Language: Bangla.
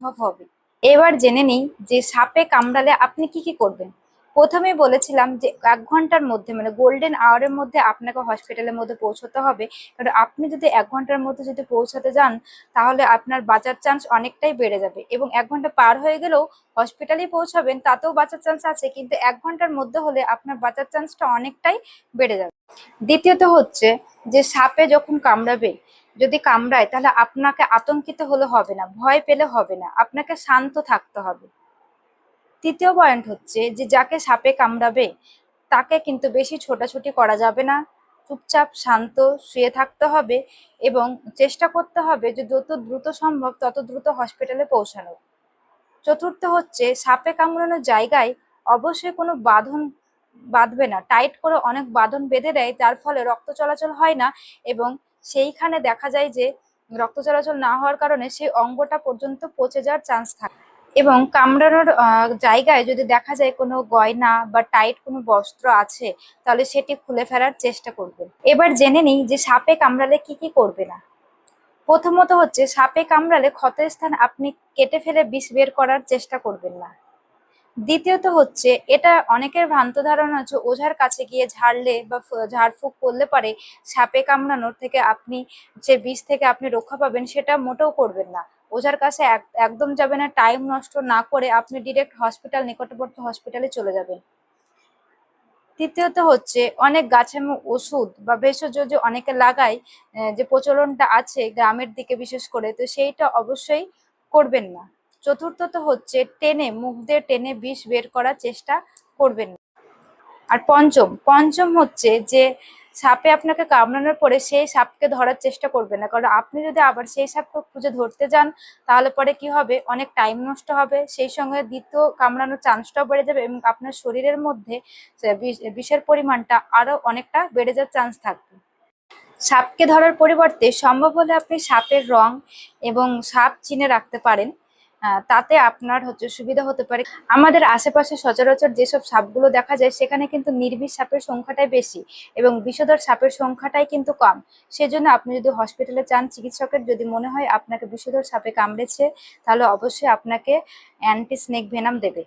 অনুভব হবে। এবার জেনে নিই যে সাপে কামড়ালে আপনি কি কি করবেন। প্রথমেই বলেছিলাম যে 1 ঘন্টার মধ্যে মানে গোল্ডেন আওয়ারের মধ্যে আপনাকে হসপিটালের মধ্যে পৌঁছতে হবে। কারণ আপনি যদি 1 ঘন্টার মধ্যে যদি পৌঁছাতে যান তাহলে আপনার বাঁচার চান্স অনেকটাই বেড়ে যাবে, এবং 1 ঘন্টা পার হয়ে গেলেও হসপিটালে পৌঁছাবেন তাতেও বাঁচার চান্স আছে, কিন্তু 1 ঘন্টার মধ্যে হলে আপনার বাঁচার চান্সটা অনেকটাই বেড়ে যাবে। দ্বিতীয়ত হচ্ছে যে সাপে যখন কামড়াবে, যদি কামড়ায় তাহলে আপনাকে আতঙ্কিত হলে হবে না, ভয় পেলে হবে না, আপনাকে শান্ত থাকতে হবে। তৃতীয় পয়েন্ট হচ্ছে যে যাকে সাপে কামড়াবে তাকে কিন্তু বেশি ছোটাছুটি করা যাবে না, চুপচাপ শান্ত শুয়ে থাকতে হবে এবং চেষ্টা করতে হবে যে যত দ্রুত সম্ভব তত দ্রুত হসপিটালে পৌঁছানো। চতুর্থ হচ্ছে সাপে কামড়ানোর জায়গায় অবশ্যই কোনো বাঁধন বাঁধবে না, টাইট করে অনেক বাঁধন বেঁধে দেয় যার ফলে রক্ত চলাচল হয় না, এবং সেইখানে দেখা যায় যে রক্ত চলাচল না হওয়ার কারণে সেই অঙ্গটা পর্যন্ত পচে যাওয়ার চান্স থাকে। এবং কামড়ানোর জায়গায় যদি দেখা যায় কোনো গয়না বা টাইট কোনো বস্ত্র আছে তাহলে সেটি খুলে ফেলার চেষ্টা করবেন। এবার জেনে নিই যে সাপে কামড়ালে কি কি করবে না। প্রথমত হচ্ছে সাপে কামড়ালে ক্ষতস্থান আপনি কেটে ফেলে বিষ বের করার চেষ্টা করবেন না। দ্বিতীয়ত হচ্ছে এটা অনেকের ভ্রান্ত ধারণা হচ্ছে ওঝার কাছে গিয়ে ঝাড়লে বা ঝাড়ফুঁক করলে পরে সাপে কামড়ানোর থেকে আপনি যে বিষ থেকে আপনি রক্ষা পাবেন, সেটা মোটেও করবেন না। ওঝার কাছে একদম যাবে না, টাইম নষ্ট না করে আপনি ডিরেক্ট হসপিটাল, নিকটবর্তী হসপিটালে চলে যাবেন। তৃতীয়ত হচ্ছে অনেক গাছের ওষুধ বা ভেষজ যে অনেকে লাগায়, যে প্রচলনটা আছে গ্রামের দিকে বিশেষ করে, তো সেইটা অবশ্যই করবেন না। চতুর্থত হচ্ছে টেনে মুখ দিয়ে টেনে বিষ বের করার চেষ্টা করবেন না। আর পঞ্চম হচ্ছে যে সাপে আপনাকে কামড়ানোর পরে সেই সাপকে ধরার চেষ্টা করবেন না, কারণ আপনি যদি আবার সেই সাপকে খুঁজে ধরতে যান তাহলে পরে কি হবে, অনেক টাইম নষ্ট হবে, সেই সঙ্গে দ্বিতীয় কামড়ানোর চান্সটাও বেড়ে যাবে এবং আপনার শরীরের মধ্যে বিষের পরিমাণটা আরো অনেকটা বেড়ে যাওয়ার চান্স থাকবে। সাপকে ধরার পরিবর্তে সম্ভব হলে আপনি সাপের রং এবং সাপ চিনে রাখতে পারেন, তাতে আপনার হচ্ছে সুবিধা হতে পারে। আমাদের আশেপাশে সচরাচর যেসব সাপগুলো দেখা যায় সেখানে কিন্তু নির্বিষ সাপের সংখ্যাটাই বেশি এবং বিষধর সাপের সংখ্যাটাই কিন্তু কম। সেজন্য আপনি যদি হসপিটালে চান, চিকিৎসকের যদি মনে হয় আপনাকে বিষধর সাপে কামড়েছে, তাহলে অবশ্যই আপনাকে অ্যান্টি স্নেক ভেনাম দেবে।